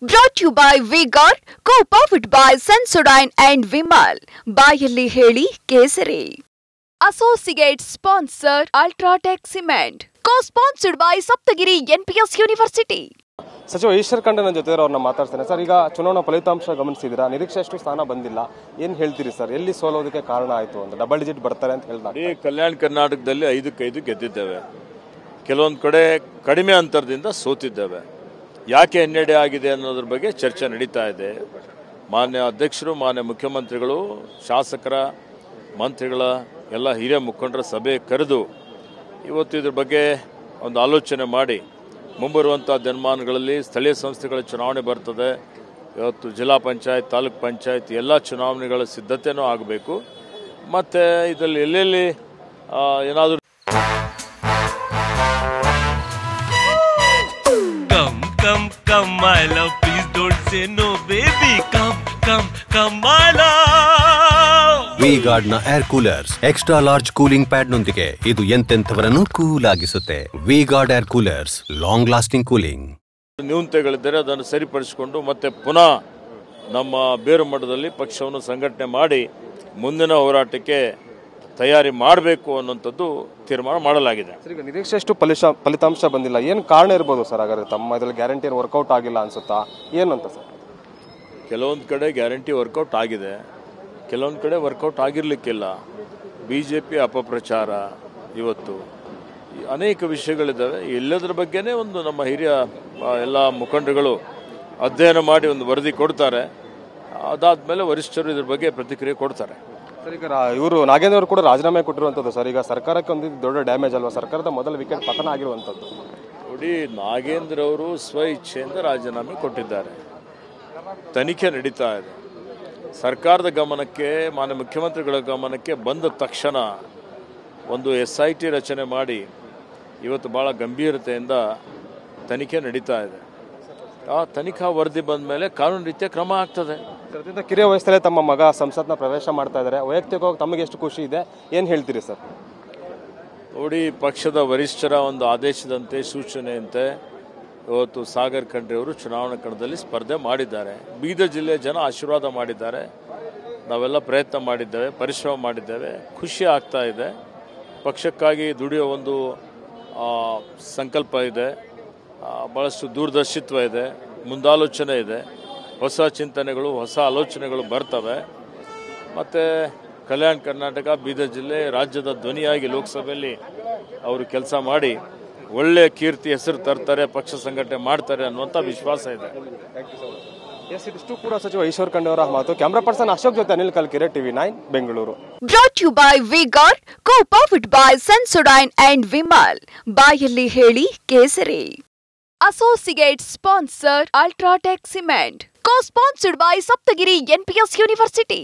Brought to you by V-Guard, co-powered by Sensodyne and Vimal. ಬಾಯಲ್ಲಿ ಹೇಳಿ ಕೇಸರಿ. Associate sponsor Ultratech Cement. Co-sponsored by Saptagiri NPS University. ಸಚಿವ ಈಶ್ವರ್ ಖಂಡ್ರೆ ನನ್ನ ಜೊತೆ ಅವ್ರನ್ನ ಮಾತಾಡ್ತೇನೆ ಸರ್. ಈಗ ಚುನಾವಣಾ ಫಲಿತಾಂಶ ಗಮನಿಸಿದಿರಾ, ನಿರೀಕ್ಷೆಯಷ್ಟು ಸ್ಥಾನ ಬಂದಿಲ್ಲ, ಏನು ಹೇಳ್ತೀರಿ ಸರ್? ಎಲ್ಲಿ ಸೋಲೋದಕ್ಕೆ ಕಾರಣ ಆಯಿತು ಅಂತ? ಡಬಲ್ ಡಿಜಿಟ್ ಬರ್ತಾರೆ ಅಂತ ಹೇಳಿದಾಗ ಈ ಕಲ್ಯಾಣ ಕರ್ನಾಟಕದಲ್ಲಿ 5-5 ಗೆದ್ದಿದ್ದೇವೆ, ಕೆಲವೊಂದು ಕಡೆ ಕಡಿಮೆ ಅಂತರದಿಂದ ಸೋತಿದ್ದೇವೆ. ಯಾಕೆ ಹಿನ್ನಡೆ ಆಗಿದೆ ಅನ್ನೋದ್ರ ಬಗ್ಗೆ ಚರ್ಚೆ ನಡೀತಾ ಇದೆ. ಮಾನ್ಯ ಅಧ್ಯಕ್ಷರು, ಮಾನ್ಯ ಮುಖ್ಯಮಂತ್ರಿಗಳು, ಶಾಸಕರ, ಮಂತ್ರಿಗಳ ಎಲ್ಲ ಹಿರಿಯ ಮುಖಂಡರ ಸಭೆ ಕರೆದು ಇವತ್ತು ಇದ್ರ ಬಗ್ಗೆ ಒಂದು ಆಲೋಚನೆ ಮಾಡಿ ಮುಂಬರುವಂಥ ದಿನಮಾನಗಳಲ್ಲಿ ಸ್ಥಳೀಯ ಸಂಸ್ಥೆಗಳ ಚುನಾವಣೆ ಬರ್ತದೆ. ಇವತ್ತು ಜಿಲ್ಲಾ ಪಂಚಾಯತ್, ತಾಲೂಕ್ ಪಂಚಾಯತ್ ಎಲ್ಲ ಚುನಾವಣೆಗಳ ಸಿದ್ಧತೆಯೂ ಆಗಬೇಕು. ಮತ್ತು ಇದರಲ್ಲಿ ಎಲ್ಲೆಲ್ಲಿ ಏನಾದರೂ Come my love, please don't say no baby. Come my love. V-Guard ನ air coolers extra large cooling pad ನೊಂದಿಗೆ ಇದು ಎಂತೆಂಥವರನ್ನು ಕೂಲ್ ಆಗಿಸುತ್ತೆ. V-Guard air coolers, long lasting cooling. ನ್ಯೂನತೆಗಳಿದ್ದರೆ ಅದನ್ನು ಸರಿಪಡಿಸಿಕೊಂಡು ಮತ್ತೆ ಪುನಃ ನಮ್ಮ ಬೇರು ಮಟ್ಟದಲ್ಲಿ ಪಕ್ಷವನ್ನು ಸಂಘಟನೆ ಮಾಡಿ ಮುಂದಿನ ಹೋರಾಟಕ್ಕೆ ತಯಾರಿ ಮಾಡಬೇಕು ಅನ್ನೋಂಥದ್ದು ತೀರ್ಮಾನ ಮಾಡಲಾಗಿದೆ. ಈಗ ನಿರೀಕ್ಷೆಯಷ್ಟು ಫಲಿತಾಂಶ ಬಂದಿಲ್ಲ, ಏನು ಕಾರಣ ಇರ್ಬೋದು ಸರ್? ಹಾಗಾದ್ರೆ ತಮ್ಮ ಇದರಲ್ಲಿ ಗ್ಯಾರಂಟಿ ಏನು ವರ್ಕೌಟ್ ಆಗಿಲ್ಲ ಅನ್ಸುತ್ತಾ, ಏನಂತ ಸರ್? ಕೆಲವೊಂದು ಕಡೆ ಗ್ಯಾರಂಟಿ ವರ್ಕೌಟ್ ಆಗಿದೆ, ಕೆಲವೊಂದು ಕಡೆ ವರ್ಕೌಟ್ ಆಗಿರಲಿಕ್ಕಿಲ್ಲ. BJP ಅಪಪ್ರಚಾರ, ಇವತ್ತು ಅನೇಕ ವಿಷಯಗಳಿದ್ದಾವೆ. ಎಲ್ಲದರ ಬಗ್ಗೆನೇ ಒಂದು ನಮ್ಮ ಹಿರಿಯ ಎಲ್ಲ ಮುಖಂಡರುಗಳು ಅಧ್ಯಯನ ಮಾಡಿ ಒಂದು ವರದಿ ಕೊಡ್ತಾರೆ. ಅದಾದಮೇಲೆ ವರಿಷ್ಠರು ಇದ್ರ ಬಗ್ಗೆ ಪ್ರತಿಕ್ರಿಯೆ ಕೊಡ್ತಾರೆ. ಸರ್, ಈಗ ಇವರು ನಾಗೇಂದ್ರ ಅವರು ಕೂಡ ರಾಜೀನಾಮೆ ಕೊಟ್ಟಿರುವಂಥದ್ದು ಸರ್. ಈಗ ಸರ್ಕಾರಕ್ಕೆ ಒಂದು ದೊಡ್ಡ ಡ್ಯಾಮೇಜ್ ಅಲ್ವಾ? ಸರ್ಕಾರದ ಮೊದಲ ವಿಕೆಟ್ ಪತನ ಆಗಿರುವಂಥದ್ದು. ನೋಡಿ, ನಾಗೇಂದ್ರ ಅವರು ಸ್ವ ಇಚ್ಛೆಯಿಂದ ರಾಜೀನಾಮೆ ಕೊಟ್ಟಿದ್ದಾರೆ. ತನಿಖೆ ನಡೀತಾ ಇದೆ. ಸರ್ಕಾರದ ಗಮನಕ್ಕೆ, ಮಾನ್ಯ ಮುಖ್ಯಮಂತ್ರಿಗಳ ಗಮನಕ್ಕೆ ಬಂದ ತಕ್ಷಣ ಒಂದು SIT ರಚನೆ ಮಾಡಿ ಇವತ್ತು ಭಾಳ ಗಂಭೀರತೆಯಿಂದ ತನಿಖೆ ನಡೀತಾ ಇದೆ. ಆ ತನಿಖಾ ವರದಿ ಬಂದ ಮೇಲೆ ಕಾನೂನು ರೀತಿಯ ಕ್ರಮ ಆಗ್ತದೆ. ಅದರಿಂದ ಕಿರಿಯ ವಯಸ್ಸಲ್ಲೇ ತಮ್ಮ ಮಗ ಸಂಸತ್ನ ಪ್ರವೇಶ ಮಾಡ್ತಾ ಇದ್ದಾರೆ. ವೈಯಕ್ತಿಕವಾಗಿ ತಮಗೆ ಎಷ್ಟು ಖುಷಿ ಇದೆ, ಏನು ಹೇಳ್ತೀರಿ ಸರ್? ನೋಡಿ, ಪಕ್ಷದ ವರಿಷ್ಠರ ಒಂದು ಆದೇಶದಂತೆ, ಸೂಚನೆಯಂತೆ ಇವತ್ತು ಸಾಗರ್ ಖಂಡ್ರೆ ಅವರು ಚುನಾವಣಾ ಕಣದಲ್ಲಿ ಸ್ಪರ್ಧೆ ಮಾಡಿದ್ದಾರೆ. ಬೀದರ್ ಜಿಲ್ಲೆಯ ಜನ ಆಶೀರ್ವಾದ ಮಾಡಿದ್ದಾರೆ. ನಾವೆಲ್ಲ ಪ್ರಯತ್ನ ಮಾಡಿದ್ದೇವೆ, ಪರಿಶ್ರಮ ಮಾಡಿದ್ದೇವೆ. ಖುಷಿ ಆಗ್ತಾ ಇದೆ. ಪಕ್ಷಕ್ಕಾಗಿ ದುಡಿಯೋ ಒಂದು ಸಂಕಲ್ಪ ಇದೆ, ಭಾಳಷ್ಟು ದೂರದರ್ಶಿತ್ವ ಇದೆ, ಮುಂದಾಲೋಚನೆ ಇದೆ, ಹೊಸ ಚಿಂತನೆಗಳು, ಹೊಸ ಆಲೋಚನೆಗಳು ಬರ್ತವೆ. ಮತ್ತು ಕಲ್ಯಾಣ ಕರ್ನಾಟಕ, ಬೀದರ್ ಜಿಲ್ಲೆ ರಾಜ್ಯದ ಧ್ವನಿಯಾಗಿ ಲೋಕಸಭೆಯಲ್ಲಿ ಅವರು ಕೆಲಸ ಮಾಡಿ ಒಳ್ಳೆಯ ಕೀರ್ತಿ ಹೆಸರು ತರ್ತಾರೆ, ಪಕ್ಷ ಸಂಘಟನೆ ಮಾಡ್ತಾರೆ ಅನ್ನುವಂಥ ವಿಶ್ವಾಸ ಇದೆ. ಇದಿಷ್ಟು ಕೂಡ ಸಚಿವ ಈಶ್ವರ್ ಖಂಡ್ರೆ ಅವರ ಮಾತು. ಕ್ಯಾಮರಾ ಪರ್ಸನ್ ಅಶೋಕ್ ಜೊತೆ Anil Kalkere, TV9 Bengaluru. Brought to you by V-Guard, co-powered by Sensodyne and Vimal. ಬಾಯಲ್ಲಿ ಹೇಳಿ ಕೇಸರಿ. Associate sponsor Ultratech Cement. Co-sponsored by Saptagiri NPS University.